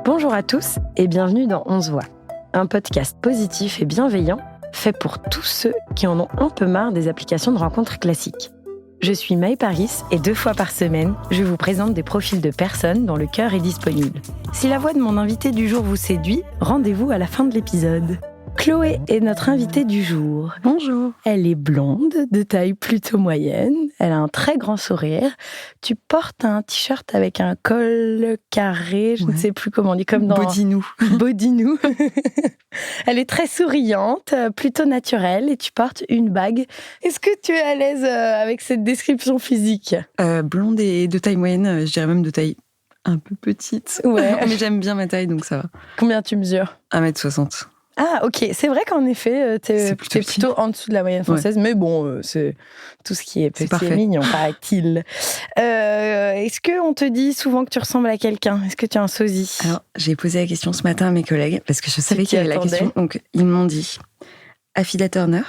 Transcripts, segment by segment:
Bonjour à tous et bienvenue dans On se voit, un podcast positif et bienveillant fait pour tous ceux qui en ont un peu marre des applications de rencontres classiques. Je suis Maë Paris et 2 fois par semaine, je vous présente des profils de personnes dont le cœur est disponible. Si la voix de mon invité du jour vous séduit, rendez-vous à la fin de l'épisode. Chloé est notre invitée du jour. Bonjour. Elle est blonde, de taille plutôt moyenne. Elle a un très grand sourire. Tu portes un t-shirt avec un col carré, je ne sais plus comment on dit, comme dans... Bodinou. Bodinou. Elle est très souriante, plutôt naturelle, et tu portes une bague. Est-ce que tu es à l'aise avec cette description physique ? Blonde et de taille moyenne, je dirais même de taille un peu petite. Ouais. Mais j'aime bien ma taille, donc ça va. Combien tu mesures ? 1m60. Ah, ok. C'est vrai qu'en effet, t'es plutôt en dessous de la moyenne française, mais bon, c'est tout ce qui est petit et mignon, paraît-il. Est-ce qu'on te dit souvent que tu ressembles à quelqu'un ? Est-ce que tu as un sosie ? Alors, j'ai posé la question ce matin à mes collègues, parce que je savais qu'il y avait la question. Donc, ils m'ont dit Affida Turner.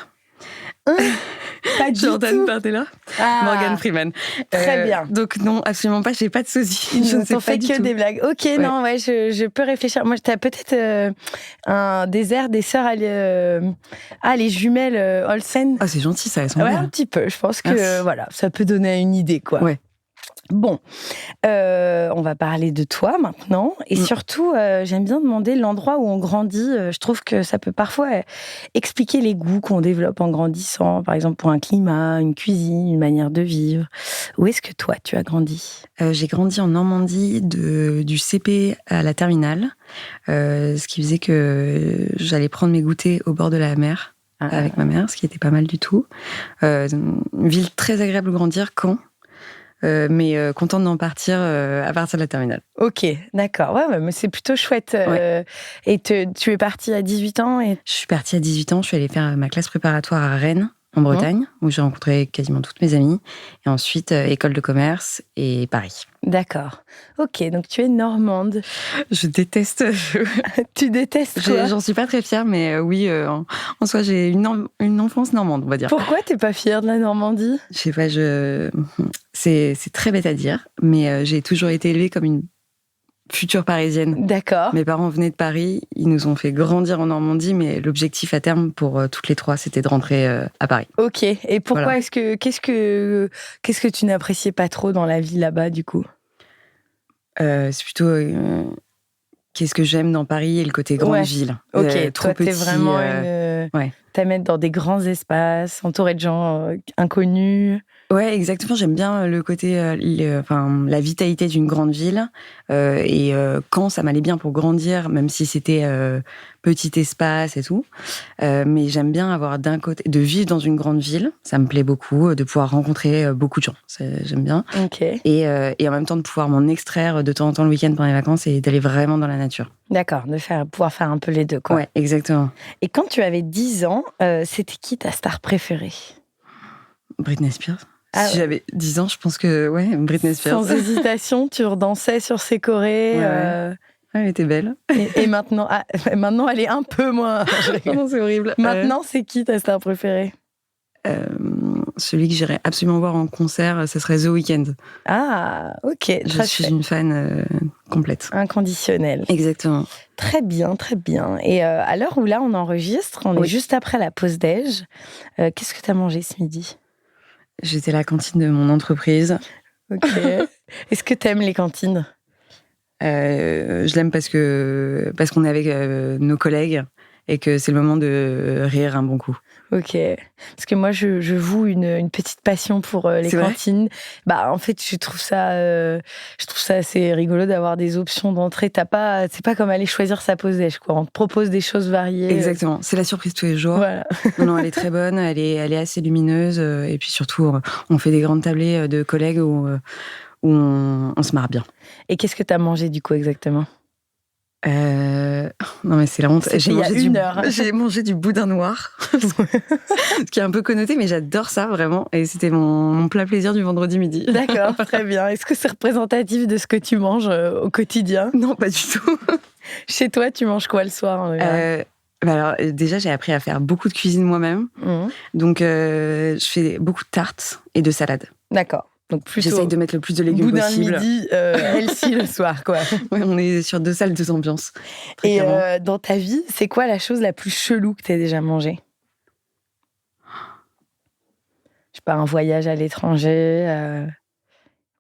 Pas du Jordan tout. Bardella, Ah, Morgan Freeman. Très bien. Donc non, absolument pas, j'ai pas de sosie. Ils ne sais n'ont pas fait du que tout. des blagues. Ok, Ouais. non, ouais, je peux réfléchir. Moi, t'as peut-être un désert des sœurs, les jumelles Olsen. Ah, c'est gentil, ça, elles sont Ouais, belles. un petit peu. Je pense que Merci. voilà, ça peut donner une idée, quoi. Ouais. Bon, on va parler de toi maintenant. Et surtout, j'aime bien demander l'endroit où on grandit. Je trouve que ça peut parfois expliquer les goûts qu'on développe en grandissant. Par exemple, pour un climat, une cuisine, une manière de vivre. Où est-ce que toi, tu as grandi ? J'ai grandi en Normandie du CP à la terminale, ce qui faisait que j'allais prendre mes goûters au bord de la mer avec ma mère, ce qui était pas mal du tout. Une ville très agréable à grandir, Caen. Mais contente d'en partir à partir de la terminale. Ok, d'accord. Ouais, mais c'est plutôt chouette. Ouais. Et tu es partie à 18 ans et... Je suis partie à 18 ans, je suis allée faire ma classe préparatoire à Rennes, en Bretagne, où j'ai rencontré quasiment toutes mes amies. Et ensuite, école de commerce et Paris. D'accord. Ok, donc tu es normande. Je déteste. Tu détestes quoi ? J'en suis pas très fière, mais oui, en soi, j'ai une enfance normande, on va dire. Pourquoi t'es pas fière de la Normandie ? Je sais pas, c'est très bête à dire, mais j'ai toujours été élevée comme une future parisienne. D'accord. Mes parents venaient de Paris, ils nous ont fait grandir en Normandie, mais l'objectif à terme pour toutes les trois, c'était de rentrer à Paris. Ok. Et pourquoi Voilà. qu'est-ce que tu n'appréciais pas trop dans la vie là-bas du coup ? C'est plutôt qu'est-ce que j'aime dans Paris et le côté grande ville. Ok. Trop Toi, t'es petit. vraiment t'aimes être dans des grands espaces, entouré de gens inconnus. Ouais, exactement. J'aime bien le côté, la vitalité d'une grande ville. Et quand ça m'allait bien pour grandir, même si c'était petit espace et tout. Mais j'aime bien avoir d'un côté, de vivre dans une grande ville. Ça me plaît beaucoup, de pouvoir rencontrer beaucoup de gens. J'aime bien. Ok. Et en même temps de pouvoir m'en extraire de temps en temps le week-end pendant les vacances et d'aller vraiment dans la nature. D'accord, pouvoir faire un peu les deux, quoi. Ouais, exactement. Et quand tu avais 10 ans, c'était qui ta star préférée ? Britney Spears. Ah, si j'avais 10 ans, je pense que, Britney Spears. Sans hésitation, tu redansais sur ses chorés. Ouais. Elle était belle. Et maintenant, maintenant, elle est un peu moins... Non, c'est horrible. Maintenant, c'est qui ta star préférée ? Celui que j'irais absolument voir en concert, ce serait The Weeknd. Ah, ok. Je suis une fan complète. Inconditionnelle. Exactement. Très bien, très bien. Et à l'heure où là, on enregistre, on est juste après la pause déj. Qu'est-ce que tu as mangé ce midi ? J'étais à la cantine de mon entreprise. Ok. Est-ce que tu aimes les cantines ? Je l'aime parce qu'on est avec nos collègues et que c'est le moment de rire un bon coup. Ok. Parce que moi, je voue une petite passion pour les cantines. Bah, en fait, je trouve ça assez rigolo d'avoir des options d'entrée. C'est pas comme aller choisir sa pause déj, quoi. On te propose des choses variées. Exactement. C'est la surprise tous les jours. Voilà. Non, elle est très bonne. Elle est assez lumineuse. Et puis surtout, on fait des grandes tablées de collègues où on se marre bien. Et qu'est-ce que tu as mangé du coup exactement ? Non mais c'est la honte. J'ai mangé du boudin noir, ce qui est un peu connoté, mais j'adore ça vraiment. Et c'était mon plat plaisir du vendredi midi. D'accord, très bien. Est-ce que c'est représentatif de ce que tu manges au quotidien ? Non, pas du tout. Chez toi, tu manges quoi le soir ? Alors déjà, j'ai appris à faire beaucoup de cuisine moi-même. Donc je fais beaucoup de tartes et de salades. D'accord. Donc plutôt j'essaye de mettre le plus de légumes boudin possible. le midi, healthy le soir, quoi. Ouais, on est sur 2 salles, 2 ambiances. Et dans ta vie, c'est quoi la chose la plus chelou que t'aies déjà mangée? Je sais pas, un voyage à l'étranger,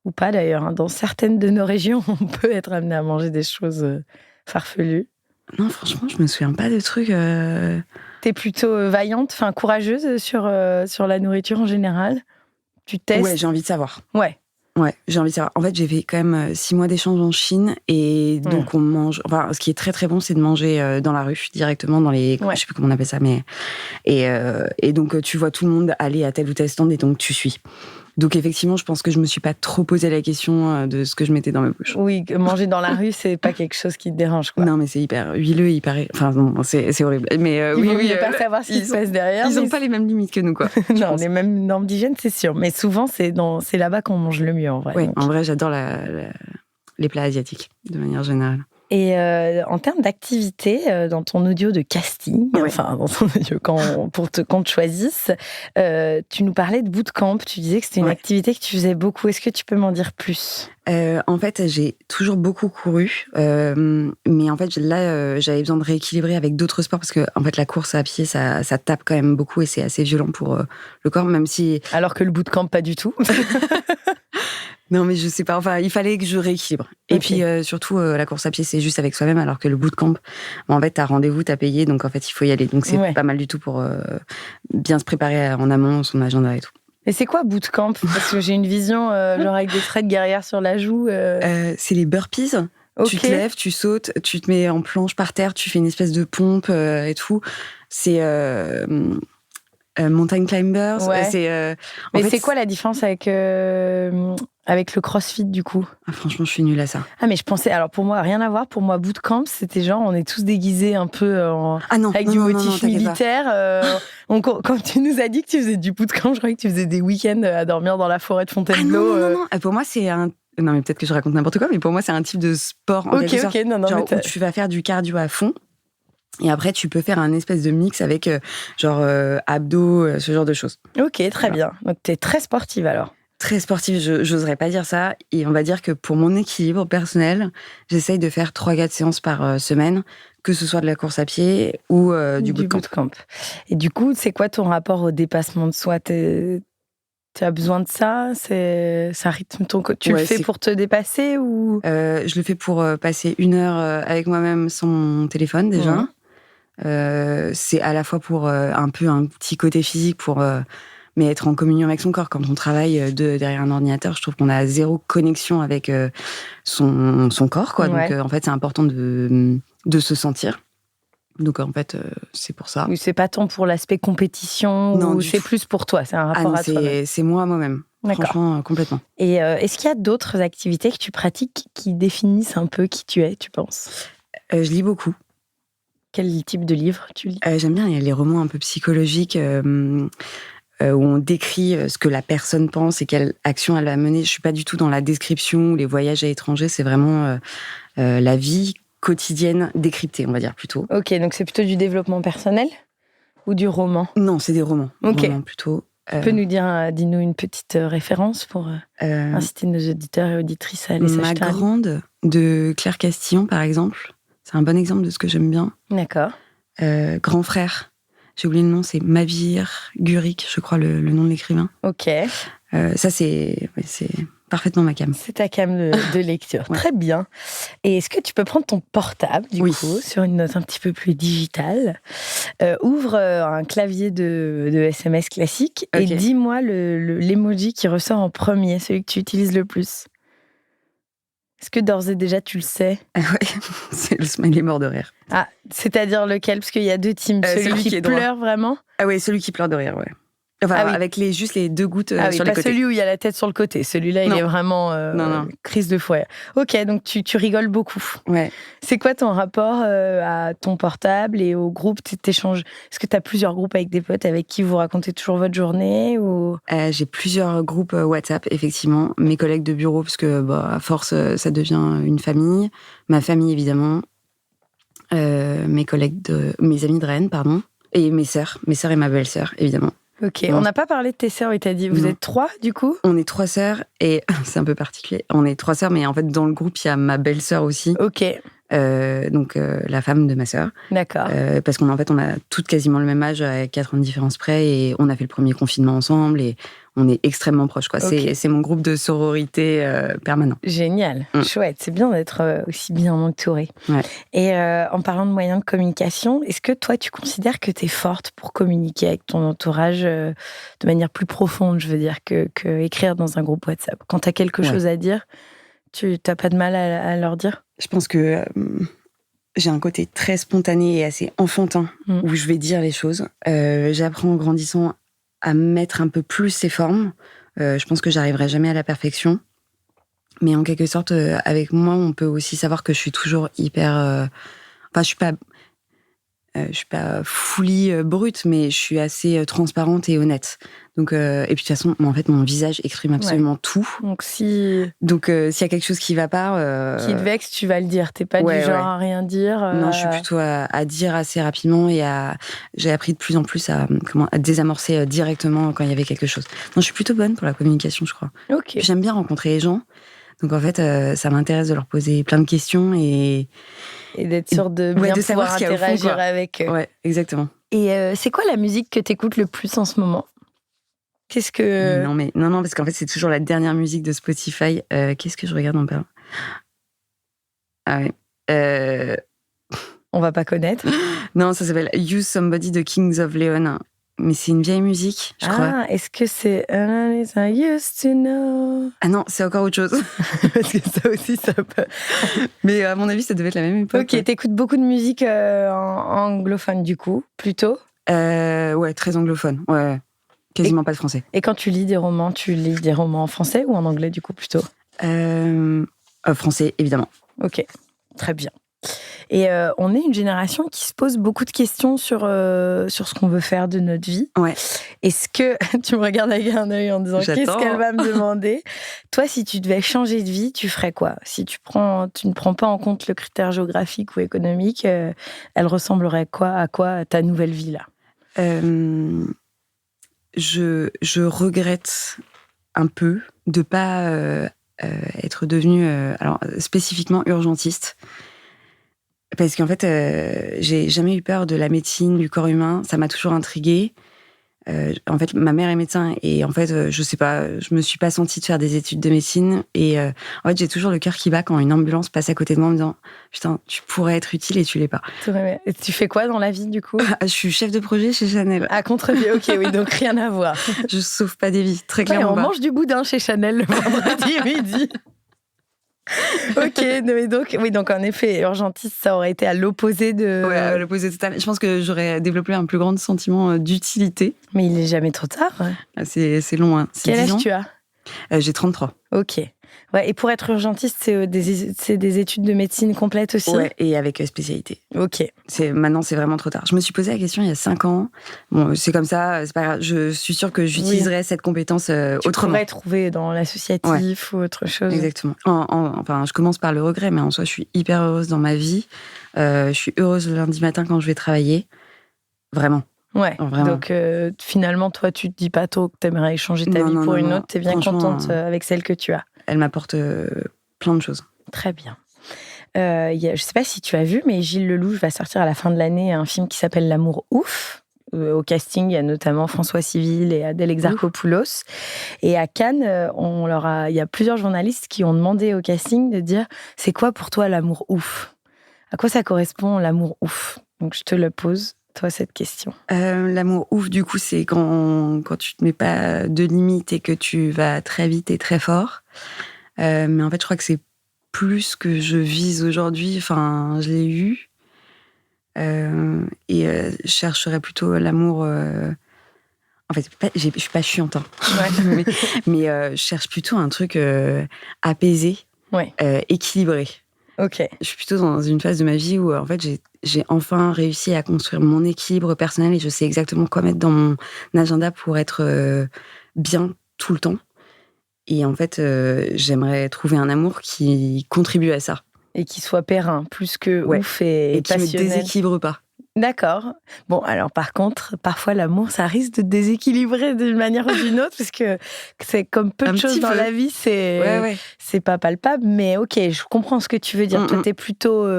ou pas d'ailleurs. Hein. Dans certaines de nos régions, on peut être amené à manger des choses farfelues. Non, franchement, je me souviens pas de trucs. T'es plutôt vaillante, enfin courageuse sur la nourriture en général? Tu testes? Ouais, j'ai envie de savoir. Ouais. Ouais, j'ai envie de savoir. En fait, j'ai fait quand même 6 mois d'échange en Chine et donc on mange. Enfin, ce qui est très très bon, c'est de manger dans la rue directement dans les. Ouais. Je sais plus comment on appelle ça, mais et donc tu vois tout le monde aller à tel ou tel stand et donc tu suis. Donc effectivement, je pense que je me suis pas trop posé la question de ce que je mettais dans ma bouche. Oui, manger dans la rue, c'est pas quelque chose qui te dérange, quoi. Non, mais c'est hyper huileux, hyper. Enfin, non, c'est horrible. Mais Il vaut mieux pas savoir ce qui se passe derrière. Ils ont pas les mêmes limites que nous, quoi. Non, les mêmes normes d'hygiène, c'est sûr. Mais souvent, c'est là-bas qu'on mange le mieux, en vrai. Ouais, donc. en vrai, j'adore les plats asiatiques, de manière générale. Et en termes d'activité, dans ton audio de casting, enfin, dans ton audio qu'on te choisisse, tu nous parlais de bootcamp. Tu disais que c'était une activité que tu faisais beaucoup. Est-ce que tu peux m'en dire plus? En fait, j'ai toujours beaucoup couru, mais en fait, là, j'avais besoin de rééquilibrer avec d'autres sports parce que, en fait, la course à pied, ça tape quand même beaucoup et c'est assez violent pour le corps, même si. Alors que le bootcamp, pas du tout. Non, mais je sais pas. Enfin, il fallait que je rééquilibre. Et puis, surtout, la course à pied, c'est juste avec soi-même, alors que le bootcamp, en fait, t'as rendez-vous, t'as payé, donc en fait, il faut y aller. Donc, c'est pas mal du tout pour bien se préparer en amont, son agenda et tout. Et c'est quoi bootcamp? Parce que j'ai une vision, genre avec des traits de guerrière sur la joue. C'est les burpees. Okay. Tu te lèves, tu sautes, tu te mets en planche par terre, tu fais une espèce de pompe et tout. C'est mountain climbers. Ouais. Mais fait, c'est quoi la différence avec le CrossFit du coup? Franchement, je suis nulle à ça. Ah mais je pensais, alors pour moi, rien à voir. Pour moi, bootcamp, c'était genre on est tous déguisés un peu avec du motif militaire. Quand tu nous as dit que tu faisais du bootcamp, je croyais que tu faisais des week-ends à dormir dans la forêt de Fontainebleau. Non. Pour moi, c'est un... Non, mais peut-être que je raconte n'importe quoi, mais pour moi, c'est un type de sport en quelque sorte. Non, genre, où tu vas faire du cardio à fond. Et après, tu peux faire un espèce de mix avec abdos, ce genre de choses. Ok, très bien. Donc, tu es très sportive alors. Très sportive, j'oserais pas dire ça. Et on va dire que pour mon équilibre personnel, j'essaye de faire 3-4 séances par semaine, que ce soit de la course à pied ou du bootcamp. Et du coup, c'est quoi ton rapport au dépassement de soi? Tu as besoin de ça? Ça rythme tu le fais pour te dépasser ou je le fais pour passer 1 heure avec moi-même sans mon téléphone déjà. C'est à la fois pour un peu un petit côté physique mais être en communion avec son corps. Quand on travaille derrière un ordinateur, je trouve qu'on a 0 connexion avec son corps, quoi. Donc en fait, c'est important de se sentir. Donc en fait, c'est pour ça. Oui, c'est pas tant pour l'aspect compétition, ou c'est plus pour toi, c'est un rapport à toi. C'est moi-même. D'accord. Franchement, complètement. Et est-ce qu'il y a d'autres activités que tu pratiques qui définissent un peu qui tu es, tu penses? Je lis beaucoup. Quel type de livre tu lis? J'aime bien les romans un peu psychologiques où on décrit ce que la personne pense et quelle action elle va mener. Je suis pas du tout dans la description ou les voyages à l'étranger, c'est vraiment la vie quotidienne décryptée, on va dire plutôt. Ok, donc c'est plutôt du développement personnel ou du roman? Non, c'est des romans. Ok. Romans plutôt. Tu peux dis-nous une petite référence pour inciter nos auditeurs et auditrices à aller s'acheter un livre. Ma grande de Claire Castillon, par exemple. C'est un bon exemple de ce que j'aime bien. D'accord. Grand frère. J'ai oublié le nom, c'est Mavir Gurik, je crois, le nom de l'écrivain. Ok. Ça, c'est parfaitement ma came. C'est ta came de lecture. Ouais. Très bien. Et est-ce que tu peux prendre ton portable, du coup, sur une note un petit peu plus digitale, ouvre un clavier de SMS classique et dis-moi l'emoji qui ressort en premier, celui que tu utilises le plus. Est-ce que d'ores et déjà tu le sais? Ouais, c'est le smiley mort de rire. Ah, c'est-à-dire lequel? Parce qu'il y a 2 teams. Celui qui pleure vraiment? Ah oui, celui qui pleure de rire, ouais. Enfin, avec juste les 2 gouttes sur les côtés. Celui où il y a la tête sur le côté. Celui-là, il est vraiment crise de fouet. Ok, donc tu rigoles beaucoup. Ouais. C'est quoi ton rapport à ton portable et au groupe? T'échanges? Est-ce que tu as plusieurs groupes avec des potes avec qui vous racontez toujours votre journée ou... J'ai plusieurs groupes WhatsApp, effectivement. Mes collègues de bureau, parce que à force, ça devient une famille. Ma famille, évidemment. Mes amis de Rennes, pardon. Et mes sœurs et ma belle-sœur, évidemment. Ok, on n'a pas parlé de tes sœurs, il t'a dit, vous êtes 3 du coup? On est 3 sœurs et c'est un peu particulier. On est 3 sœurs, mais en fait, dans le groupe, il y a ma belle-sœur aussi. Ok. Donc la femme de ma sœur. D'accord. Parce qu'en fait, on a toutes quasiment le même âge, à 4 ans de différence près, et on a fait le premier confinement ensemble, et on est extrêmement proches, quoi. Okay. C'est mon groupe de sororité permanent. Génial, chouette. C'est bien d'être aussi bien entourée. Ouais. Et en parlant de moyens de communication, est-ce que toi, tu considères que tu es forte pour communiquer avec ton entourage de manière plus profonde, je veux dire, que écrire dans un groupe WhatsApp? Quand tu as quelque chose à dire, tu n'as pas de mal à leur dire? Je pense que j'ai un côté très spontané et assez enfantin où je vais dire les choses. J'apprends en grandissant à mettre un peu plus ces formes. Je pense que j'arriverai jamais à la perfection. Mais en quelque sorte, avec moi, on peut aussi savoir que je suis toujours hyper... Enfin, je suis pas fully brute, mais je suis assez transparente et honnête. Donc, et puis de toute façon, en fait, mon visage exprime absolument tout. Donc, s'il y a quelque chose qui va pas... qui te vexe, tu vas le dire. T'es pas du genre à rien dire. Non, je suis plutôt à dire assez rapidement, et j'ai appris de plus en plus à désamorcer directement quand il y avait quelque chose. Non, je suis plutôt bonne pour la communication, je crois. Ok. J'aime bien rencontrer les gens. Donc en fait, ça m'intéresse de leur poser plein de questions et d'être sûre de bien de pouvoir savoir interagir avec eux. Ouais, exactement. Et c'est quoi la musique que t'écoutes le plus en ce moment? Qu'est-ce que... Non, parce qu'en fait, c'est toujours la dernière musique de Spotify. Qu'est-ce que je regarde en parlant? Ah ouais. On va pas connaître. Non, ça s'appelle Use Somebody de Kings of Leon. Mais c'est une vieille musique, je crois. Ah, est-ce que c'est I used to know? Ah non, c'est encore autre chose. Parce que ça aussi, ça peut... Mais à mon avis, ça devait être la même époque. Ok, t'écoutes beaucoup de musique anglophone, du coup, plutôt? Ouais, très anglophone. Ouais, quasiment pas de français. Et quand tu lis des romans en français ou en anglais, du coup, plutôt? Français, évidemment. Ok, très bien. Et on est une génération qui se pose beaucoup de questions sur ce qu'on veut faire de notre vie. Ouais. Est-ce que tu me regardes avec un œil en disant qu'est-ce qu'elle va me demander? Toi, si tu devais changer de vie, tu ferais quoi? Si tu ne prends pas en compte le critère géographique ou économique, elle ressemblerait à quoi ta nouvelle vie là? Je regrette un peu de pas être devenue alors spécifiquement urgentiste. Parce qu'en fait, j'ai jamais eu peur de la médecine, du corps humain. Ça m'a toujours intriguée. En fait, ma mère est médecin et en fait, je sais pas, je me suis pas sentie de faire des études de médecine. Et en fait, j'ai toujours le cœur qui bat quand une ambulance passe à côté de moi en me disant « Putain, tu pourrais être utile et tu l'es pas. » Et tu fais quoi dans la vie, du coup? Je suis chef de projet chez Chanel. À contre-pied, ok, oui, donc rien à voir. Je sauve pas des vies, très clairement. On mange du boudin chez Chanel le vendredi midi. Ok, mais donc en effet, urgentiste, ça aurait été à l'opposé de... Ouais, à l'opposé total. Je pense que j'aurais développé un plus grand sentiment d'utilité. Mais il est jamais trop tard. C'est long, hein. Quel âge tu as? J'ai 33. Ok. Ouais, et pour être urgentiste, c'est des études de médecine complètes aussi? Ouais, et avec spécialité. Ok. Maintenant, c'est vraiment trop tard. Je me suis posé la question il y a 5 ans. Bon, c'est comme ça, c'est pas grave. Je suis sûre que j'utiliserai cette compétence autrement. Tu pourrais trouver dans l'associatif ou autre chose. Exactement. Enfin, je commence par le regret, mais en soi, je suis hyper heureuse dans ma vie. Je suis heureuse le lundi matin quand je vais travailler. Vraiment. Ouais, vraiment. Donc finalement, toi, tu te dis pas tôt que t'aimerais changer ta vie pour une autre. T'es bien contente avec celle que tu as. Elle m'apporte plein de choses. Très bien. Je sais pas si tu as vu, mais Gilles Lelouch va sortir à la fin de l'année un film qui s'appelle L'amour ouf. Au casting, il y a notamment François Civil et Adèle Exarchopoulos. Et à Cannes, il y a plusieurs journalistes qui ont demandé au casting de dire « C'est quoi pour toi l'amour ouf ?» À quoi ça correspond l'amour ouf? Donc je te le pose, toi, cette question. L'amour ouf, du coup, c'est quand tu te mets pas de limites et que tu vas très vite et très fort. Mais en fait, je crois que c'est plus ce que je vise aujourd'hui. Enfin, je l'ai eu. Je chercherais plutôt l'amour... En fait, je suis pas chiante, hein. Ouais. mais je cherche plutôt un truc apaisé, équilibré. Ok. Je suis plutôt dans une phase de ma vie où, en fait, j'ai enfin réussi à construire mon équilibre personnel et je sais exactement quoi mettre dans mon agenda pour être bien tout le temps. Et en fait, j'aimerais trouver un amour qui contribue à ça. Et qui soit périn, plus que ouf et qui passionnel. me déséquilibre pas. D'accord. Bon, alors par contre, parfois l'amour, ça risque de te déséquilibrer d'une manière ou d'une autre, parce que c'est comme peu de choses dans la vie, c'est pas palpable. Mais ok, je comprends ce que tu veux dire. Toi, t'es plutôt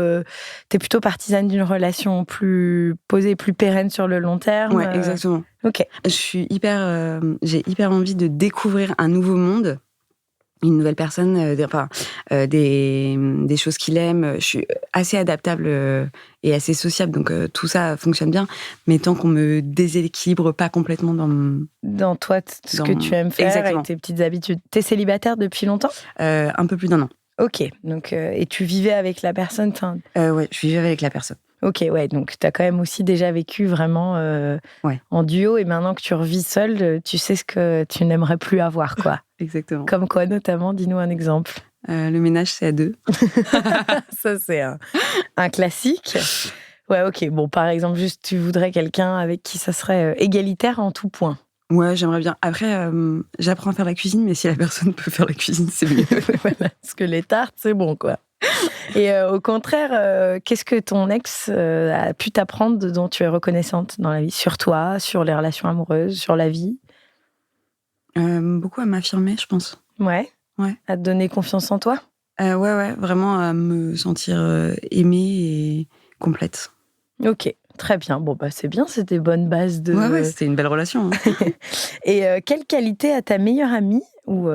partisane d'une relation plus posée, plus pérenne sur le long terme. Ouais, exactement. Ok. J'ai hyper envie de découvrir un nouveau monde. Une nouvelle personne, des choses qu'il aime. Je suis assez adaptable et assez sociable, donc tout ça fonctionne bien. Mais tant qu'on me déséquilibre pas complètement dans toi, ce que tu aimes faire, exactement. Et tes petites habitudes. T'es célibataire depuis longtemps ? Un peu plus d'1 an. Ok, donc et tu vivais avec la personne, ouais, je vivais avec la personne. Ok, ouais, donc tu as quand même aussi déjà vécu vraiment en duo, et maintenant que tu revis seule, tu sais ce que tu n'aimerais plus avoir, quoi. Exactement. Comme quoi, notamment, dis-nous un exemple. Le ménage, c'est à 2. Ça, c'est un classique. Ouais, ok. Bon, par exemple, juste, tu voudrais quelqu'un avec qui ça serait égalitaire en tout point. Ouais, j'aimerais bien. Après, j'apprends à faire la cuisine, mais si la personne peut faire la cuisine, c'est mieux. Voilà, parce que les tartes, c'est bon, quoi. Et au contraire, qu'est-ce que ton ex a pu t'apprendre dont tu es reconnaissante dans la vie ? Sur toi, sur les relations amoureuses, sur la vie ? Beaucoup à m'affirmer, je pense. Ouais. À te donner confiance en toi ? Ouais, vraiment à me sentir aimée et complète. Ok, très bien. Bon, bah c'est bien, c'est des bonnes bases de... Ouais, c'était une belle relation. Hein. Et quelle qualité a ta meilleure amie ou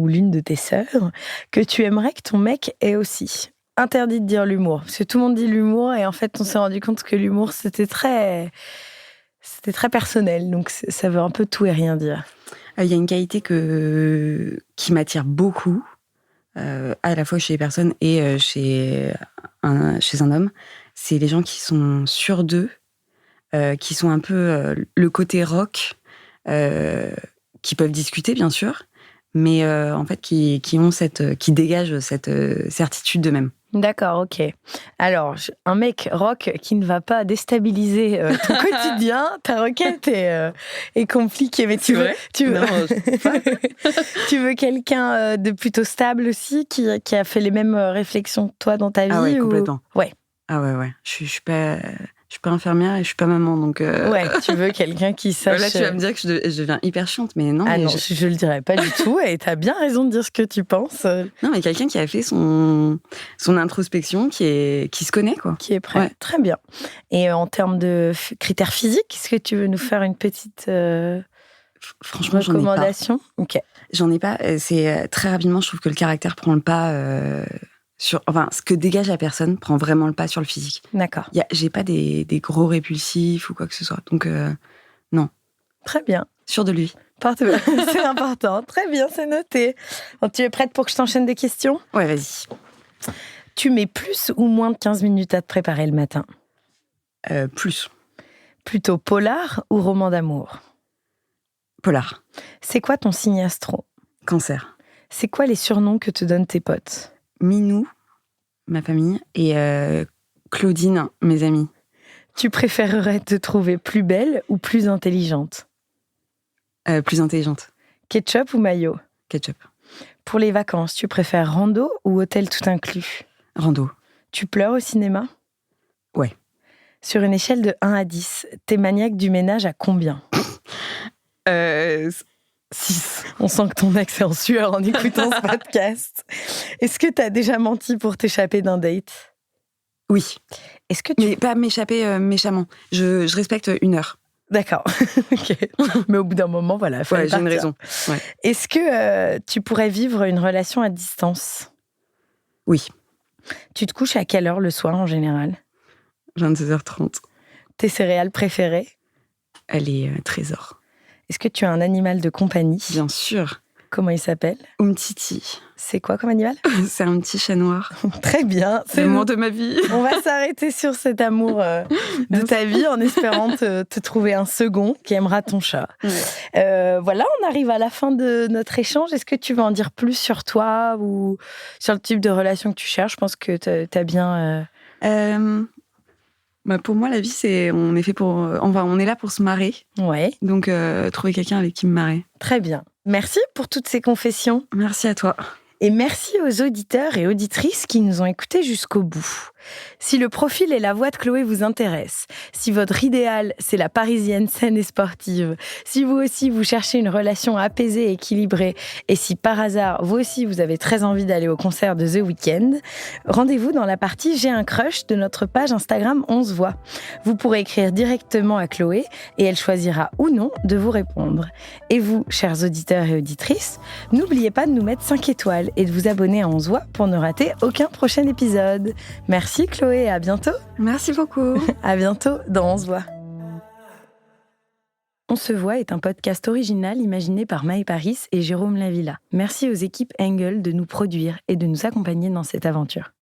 l'une de tes sœurs que tu aimerais que ton mec ait aussi ? Interdit de dire l'humour, parce que tout le monde dit l'humour, et en fait, on s'est rendu compte que l'humour, c'était très personnel, donc ça veut un peu tout et rien dire. Il y a une qualité qui m'attire beaucoup, à la fois chez les personnes et chez un homme. C'est les gens qui sont sûrs d'eux, qui sont un peu le côté rock, qui peuvent discuter, bien sûr, mais en fait, qui dégagent cette certitude d'eux-mêmes. D'accord, ok. Alors, un mec rock qui ne va pas déstabiliser ton quotidien, ta requête est compliquée. Mais tu veux quelqu'un de plutôt stable aussi, qui a fait les mêmes réflexions que toi dans ta vie ? Ah ouais, complètement. Ouais. Ah ouais. Je suis pas infirmière et je suis pas maman, donc... Ouais, tu veux quelqu'un qui sache... Là, tu vas me dire que je deviens hyper chiante, mais non. Ah non, je le dirais pas du tout, et t'as bien raison de dire ce que tu penses. Non, mais quelqu'un qui a fait son introspection, qui se connaît, quoi. Qui est prêt. Ouais. Très bien. Et en termes de critères physiques, est-ce que tu veux nous faire une petite franchement, recommandation ? Ok. J'en ai pas. C'est très rapidement, je trouve que le caractère prend le pas... ce que dégage la personne prend vraiment le pas sur le physique. D'accord. J'ai pas des gros répulsifs ou quoi que ce soit. Donc, non. Très bien. Sûr de lui. Partout. C'est important. Très bien, c'est noté. Bon, tu es prête pour que je t'enchaîne des questions ? Ouais, vas-y. Tu mets plus ou moins de 15 minutes à te préparer le matin ? Plus. Plutôt polar ou roman d'amour ? Polar. C'est quoi ton signe astro ? Cancer. C'est quoi les surnoms que te donnent tes potes ? Minou, ma famille, et Claudine, mes amis. Tu préférerais te trouver plus belle ou plus intelligente ? Plus intelligente. Ketchup ou mayo ? Ketchup. Pour les vacances, tu préfères rando ou hôtel tout inclus ? Rando. Tu pleures au cinéma ? Ouais. Sur une échelle de 1 à 10, t'es maniaque du ménage à combien ? 6. On sent que ton ex est en sueur en écoutant ce podcast. Est-ce que t'as déjà menti pour t'échapper d'un date ? Oui. Est-ce que Mais pas m'échapper méchamment. Je respecte 1 heure. D'accord. Ok. Mais au bout d'un moment, voilà. Ouais, j'ai une raison. Ouais. Est-ce que tu pourrais vivre une relation à distance ? Oui. Tu te couches à quelle heure le soir en général ? 22h30. Tes céréales préférées ? Elle est trésor. Est-ce que tu as un animal de compagnie ? Bien sûr. Comment il s'appelle ? Umtiti. C'est quoi comme animal ? C'est un petit chat noir. Très bien. C'est l'amour de ma vie. On va s'arrêter sur cet amour de ta vie en espérant te trouver un second qui aimera ton chat. Ouais. Voilà, on arrive à la fin de notre échange. Est-ce que tu veux en dire plus sur toi ou sur le type de relation que tu cherches ? Je pense que tu as bien... Pour moi, la vie, on est là pour se marrer. Ouais. Donc, trouver quelqu'un avec qui me marrer. Très bien. Merci pour toutes ces confessions. Merci à toi. Et merci aux auditeurs et auditrices qui nous ont écoutés jusqu'au bout. Si le profil et la voix de Chloé vous intéressent, si votre idéal, c'est la Parisienne saine et sportive, si vous aussi vous cherchez une relation apaisée et équilibrée, et si par hasard, vous aussi vous avez très envie d'aller au concert de The Weeknd, rendez-vous dans la partie J'ai un crush de notre page Instagram 11 voix. Vous pourrez écrire directement à Chloé et elle choisira ou non de vous répondre. Et vous, chers auditeurs et auditrices, n'oubliez pas de nous mettre 5 étoiles et de vous abonner à 11 voix pour ne rater aucun prochain épisode. Merci Chloé, à bientôt. Merci beaucoup. À bientôt dans On se voit. On se voit est un podcast original imaginé par Maë Paris et Jérôme Lavilla. Merci aux équipes Engel de nous produire et de nous accompagner dans cette aventure.